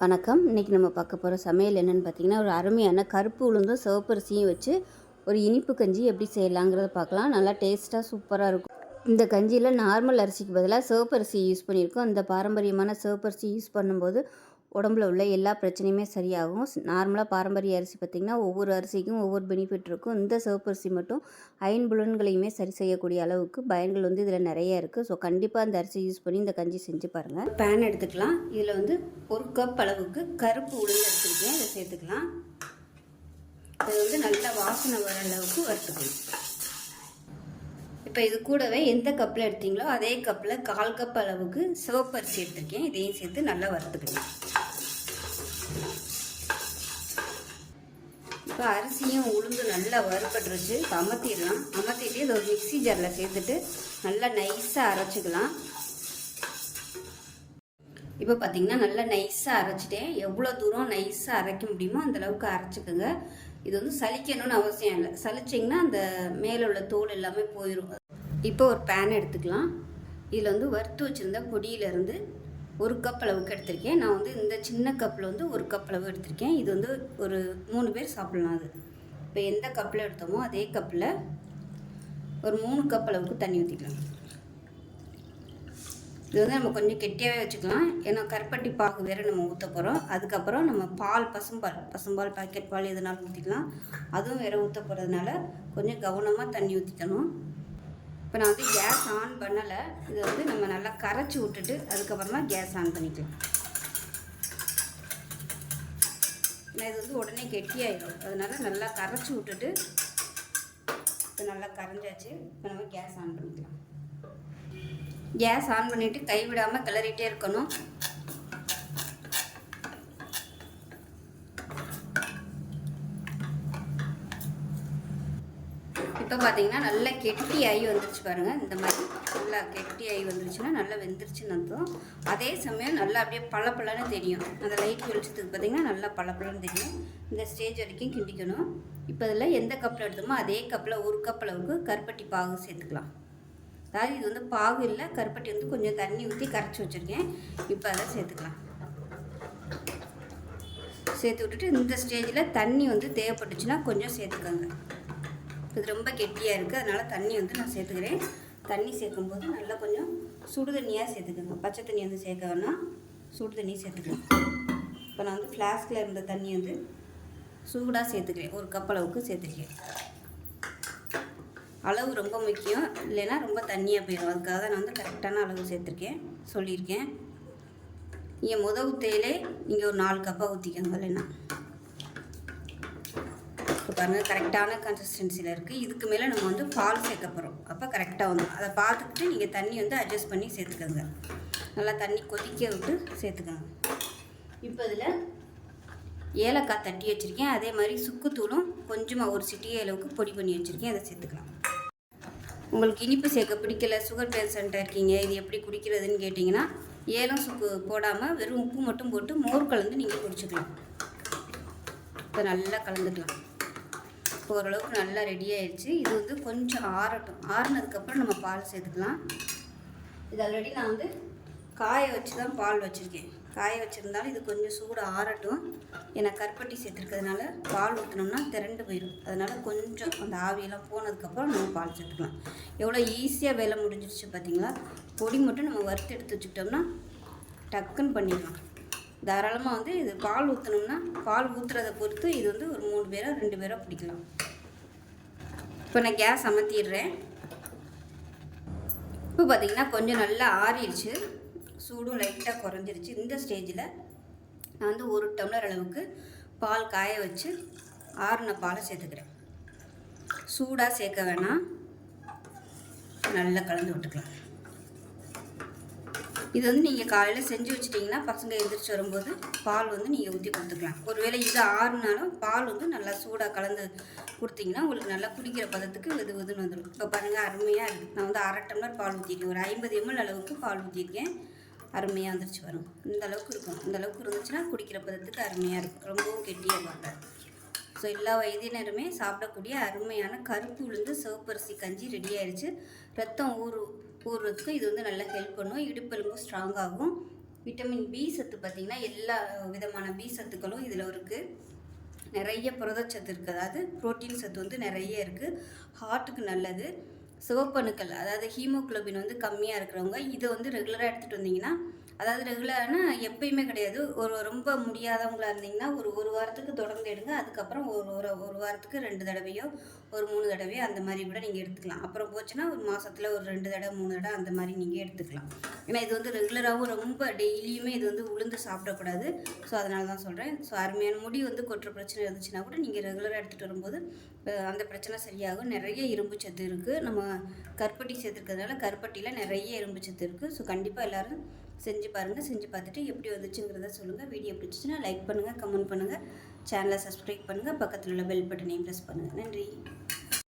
வணக்கம். இன்றைக்கி நம்ம பார்க்க போகிற சமையல் என்னென்னு பார்த்தீங்கன்னா, ஒரு அருமையான கருப்பு உளுந்தும் சிவப்பரிசியும் வச்சு ஒரு இனிப்பு கஞ்சி எப்படி செய்யலாங்கிறத பார்க்கலாம். நல்லா டேஸ்ட்டாக சூப்பராக இருக்கும். இந்த கஞ்சியில் நார்மல் அரிசிக்கு பதிலாக சிவப்பரிசி யூஸ் பண்ணியிருக்கோம். இந்த பாரம்பரியமான சிவப்பரிசி யூஸ் பண்ணும்போது உடம்புல உள்ள எல்லா பிரச்சனையுமே சரியாகும். நார்மலாக பாரம்பரிய அரிசி பார்த்திங்கன்னா ஒவ்வொரு அரிசிக்கும் ஒவ்வொரு பெனிஃபிட் இருக்கும். இந்த சிவப்பரிசி மட்டும் ஐம்புலன்களையுமே சரி செய்யக்கூடிய அளவுக்கு பயன்கள் இதில் நிறைய இருக்குது. ஸோ கண்டிப்பாக அந்த அரிசி யூஸ் பண்ணி இந்த கஞ்சி செஞ்சு பாருங்கள். பேன் எடுத்துக்கலாம். இதில் 1 கப் அளவுக்கு கருப்பு உளுந்து எடுத்துருக்கேன். இதை சேர்த்துக்கலாம். இது நல்லா வாசனை வர அளவுக்கு வறுத்துக்கலாம். இப்போ இது கூடவே எந்த கப்பில் எடுத்தீங்களோ அதே கப்பில் 1/4 கப் அளவுக்கு சிவப்பரிசி எடுத்துருக்கேன். இதையும் சேர்த்து நல்லா வறுத்துக்கலாம். இப்போ அரிசியும் உளுந்து நல்லா வறுபட்டுருச்சு. இப்போ அமர்த்திடலாம். அமர்த்திட்டு இதை ஒரு மிக்ஸி ஜாரில் சேர்த்துட்டு நல்லா நைஸாக அரைச்சிக்கலாம். இப்போ பார்த்தீங்கன்னா நல்லா நைஸாக அரைச்சிட்டேன். எவ்வளோ தூரம் நைஸாக அரைக்க முடியுமோ அந்தளவுக்கு அரைச்சிக்கோங்க. இது சலிக்கணும்னு அவசியம் இல்லை. சலிச்சிங்கன்னா அந்த மேலே உள்ள தோல் எல்லாமே போயிடும். இப்போ ஒரு பேன் எடுத்துக்கலாம். இதில் வறுத்து வச்சுருந்த பொடியிலேருந்து 1 கப் அளவுக்கு எடுத்திருக்கேன். நான் இந்த சின்ன கப்பில் 1 கப் அளவு எடுத்திருக்கேன். இது ஒரு 3 பேர் சாப்பிட்லாம். அது இப்போ எந்த கப்பில் எடுத்தோமோ அதே கப்பில் ஒரு 3 கப் அளவுக்கு தண்ணி ஊற்றிக்கலாம். இது நம்ம கொஞ்சம் கெட்டியாகவே வச்சுக்கலாம். ஏன்னா கருப்பட்டி பாகு வேறு நம்ம ஊற்ற போகிறோம். அதுக்கப்புறம் நம்ம பசும்பால் பாக்கெட் பால் எதுனாலும் ஊற்றிக்கலாம். அதுவும் வேறு ஊற்ற போகிறதுனால கொஞ்சம் கவனமாக தண்ணி ஊற்றிக்கணும். இப்போ நான் கேஸ் ஆன் பண்ணலை. இதை நம்ம நல்லா கரைச்சி விட்டுட்டு அதுக்கப்புறமா கேஸ் ஆன் பண்ணிக்கலாம். ஏன்னா இது உடனே கெட்டியாயிடும். அதனால் நல்லா கரைச்சி விட்டுட்டு இப்போ நல்லா கரைஞ்சாச்சு. இப்போ நம்ம கேஸ் ஆன் பண்ணிக்கலாம். கேஸ் ஆன் பண்ணிவிட்டு கைவிடாமல் கிளறிட்டே இருக்கணும். இப்போ பார்த்தீங்கன்னா நல்லா கெட்டியாகி வந்துருச்சு பாருங்கள். இந்த மாதிரி நல்லா கெட்டியாகி வந்துருச்சுன்னா நல்லா வெந்துருச்சுன்னு அர்த்தம். அதே சமயம் நல்லா அப்படியே பளபளன்னு தெரியும். அந்த லைட் வெளிச்சத்துக்கு பார்த்தீங்கன்னா நல்லா பளபளன்னு தெரியும். இந்த ஸ்டேஜ் வரைக்கும் கிண்டிக்கணும். இப்போ இதில் எந்த கப்பில் எடுத்தோமோ அதே கப்பில் 1 கப் அளவுக்கு கருப்பட்டி பாகு சேர்த்துக்கலாம். அதாவது இது பாகு இல்லை, கருப்பட்டி கொஞ்சம் தண்ணி ஊற்றி கரைச்சி வச்சுருக்கேன். இப்போ அதை சேர்த்துக்கலாம். சேர்த்து விட்டுட்டு இந்த ஸ்டேஜில் தண்ணி தேவைப்பட்டுச்சுன்னா கொஞ்சம் சேர்த்துக்கோங்க. இது ரொம்ப கெட்டியாக இருக்குது, அதனால் தண்ணி நான் சேர்த்துக்கிறேன். தண்ணி சேர்க்கும்போது நல்லா கொஞ்சம் சுடு தண்ணியாக சேர்த்துக்கோங்க. பச்சை தண்ணி சேர்க்க வேணாம், சுடு தண்ணி சேர்த்துக்கலாம். இப்போ நான் ஃப்ளாஸ்கில் இருந்த தண்ணி சூடாக சேர்த்துக்கிறேன். 1 கப் அளவுக்கு சேர்த்துருக்கேன். அளவு ரொம்ப முக்கியம், இல்லைன்னா ரொம்ப தண்ணியாக போயிடும். அதுக்காக தான் நான் கரெக்டான அளவு சேர்த்துருக்கேன், சொல்லியிருக்கேன். நீங்கள் ஊற்றையிலே நீங்கள் ஒரு 4 கப்பாக ஊற்றிக்கோங்க. இல்லைன்னா இப்போ பாருங்கள் கரெக்டான கன்சிஸ்டன்சியில் இருக்குது. இதுக்கு மேலே நம்ம பால் சேர்க்க போகிறோம். அப்போ கரெக்டாக வந்துடும். அதை பார்த்துக்கிட்டு நீங்கள் தண்ணி அட்ஜஸ்ட் பண்ணி சேர்த்துக்கோங்க. நல்லா தண்ணி கொதிக்க விட்டு சேர்த்துக்கோங்க. இப்போ இதில் ஏலக்காய் தட்டி வச்சுருக்கேன். அதே மாதிரி சுக்குத்தூளும் கொஞ்சமாக ஒரு சிட்டிகை அளவுக்கு பொடி பண்ணி வச்சுருக்கேன். அதை சேர்த்துக்கலாம். உங்களுக்கு இனிப்பு சேர்க்க பிடிக்கல, சுகர் பேஷண்ட்டாக இருக்கீங்க, இது எப்படி குடிக்கிறதுன்னு கேட்டிங்கன்னா ஏலம் சுக்கு போடாமல் வெறும் உப்பு மட்டும் போட்டு மோர் கலந்து நீங்கள் குடிச்சிக்கலாம். இப்போ நல்லா கலந்துக்கலாம். இப்போ ஓரளவுக்கு நல்லா ரெடி ஆகிடுச்சு. இது கொஞ்சம் ஆறட்டும். ஆறுனதுக்கப்புறம் நம்ம பால் சேர்த்துக்கலாம். இது ஆல்ரெடி நான் காய வச்சு தான் பால் வச்சுருக்கேன். காய வச்சுருந்தாலும் இது கொஞ்சம் சூடு ஆறட்டும். ஏன்னா கருப்பட்டி சேர்த்துருக்கிறதுனால பால் ஊற்றினோம்னா திரண்டு போயிடும். அதனால் கொஞ்சம் அந்த ஆவியெல்லாம் போனதுக்கப்புறம் நம்ம பால் சேர்த்துக்கலாம். எவ்வளோ ஈஸியாக வேலை முடிஞ்சிருச்சு பார்த்தீங்களா. பொடி மட்டும் நம்ம வறுத்து எடுத்து வச்சுக்கிட்டோம்னா டக்குன்னு பண்ணிடலாம். தாராளமாக இது பால் ஊற்றினோம்னா பால் ஊற்றுறதை பொறுத்து இது ஒரு 3 பேரோ 2 பேரோ பிடிக்கலாம். இப்போ நான் கேஸ் அமர்த்திடுறேன். இப்போ பார்த்திங்கன்னா கொஞ்சம் நல்லா ஆறிடுச்சு. சூடும் லைட்டாக குறைஞ்சிருச்சு. இந்த ஸ்டேஜில் நான் 1 டம்ளர் அளவுக்கு பால் காய வச்சு ஆறின பாலை சேர்த்துக்கிறேன். சூடாக சேர்க்க வேணாம், நல்லா கலந்து விட்டுக்கலாம். இது நீங்கள் காலையில் செஞ்சு வச்சிட்டிங்கன்னா பசங்க எழுந்திரிச்சு வரும்போது பால் நீங்கள் ஊற்றி கொடுத்துக்கலாம். ஒருவேளை இது ஆறுனாலும் பால் நல்லா சூடாக கலந்து கொடுத்தீங்கன்னா உங்களுக்கு நல்லா குடிக்கிற பதத்துக்கு வெதுன்னு வந்துடும். இப்போ பாருங்கள் அருமையாக இருக்குது. நான் 1/2 டம்ளர் பால் ஊற்றிருக்கேன். ஒரு 50 ml அளவுக்கு பால் ஊற்றிருக்கேன். அருமையாக வந்துருச்சு வரும். இந்த அளவுக்கு இருக்கும். இந்த அளவுக்கு இருந்துச்சுன்னா குடிக்கிற பதத்துக்கு அருமையாக இருக்கும். ரொம்பவும் கெட்டியாக பார்த்தாது. ஸோ எல்லா வயதினருமே சாப்பிடக்கூடிய அருமையான கருப்பு உளுந்து சிவப்பரிசி கஞ்சி ரெடி ஆயிடுச்சு. ரத்தம் ஊறுறதுக்கு இது நல்லா ஹெல்ப் பண்ணும். இடுப்பெலும்பு ஸ்ட்ராங்காகும். விட்டமின் பி சத்து பார்த்திங்கன்னா எல்லா விதமான பி சத்துக்களும் இதில் இருக்குது. நிறைய புரதச்சத்து இருக்குது, அதாவது புரோட்டீன் சத்து வந்து நிறைய இருக்குது. ஹார்ட்டுக்கு நல்லது. சிவப்பணுக்கள், அதாவது ஹீமோகுளோபின் வந்து கம்மியாக இருக்கிறவங்க இதை வந்து ரெகுலராக எடுத்துகிட்டு வந்தீங்கன்னா, அதாவது ரெகுலரானா எப்பயுமே கிடையாது, ரொம்ப முடியாதவங்களாக இருந்தீங்கன்னா ஒரு வாரத்துக்கு தொடர்ந்து எடுங்க. அதுக்கப்புறம் ஒரு வாரத்துக்கு 2 தடவையோ 3 தடவையோ அந்த மாதிரி கூட நீங்கள் எடுத்துக்கலாம். அப்புறம் போச்சுன்னா ஒரு மாதத்தில் ஒரு 2 தடவை 3 தடவை அந்த மாதிரி நீங்கள் எடுத்துக்கலாம். ஏன்னா இது வந்து ரெகுலராகவும் ரொம்ப டெய்லியுமே இது வந்து உளுந்து சாப்பிடக்கூடாது. ஸோ அதனால தான் சொல்கிறேன். ஸோ அருமையான முடி வந்து கொட்டுற பிரச்சனை இருந்துச்சுன்னா கூட நீங்கள் ரெகுலராக எடுத்துகிட்டு வரும்போது அந்த பிரச்சனை சரியாகும். நிறைய இரும்பு சத்து இருக்குது. நம்ம கருப்பட்டி சேர்த்துருக்கிறதுனால கருப்பட்டியில் நிறைய இரும்பு சத்து இருக்குது. ஸோ கண்டிப்பாக எல்லோரும் செஞ்சு பாருங்கள். செஞ்சு பார்த்துட்டு எப்படி வந்துச்சுங்கிறத சொல்லுங்கள். வீடியோ பிடிச்சிச்சுன்னா லைக் பண்ணுங்கள், கமெண்ட் பண்ணுங்கள், சேனலை சப்ஸ்கிரைப் பண்ணுங்கள், பக்கத்தில் உள்ள பெல் பட்டனையும் ப்ரெஸ் பண்ணுங்கள். நன்றி.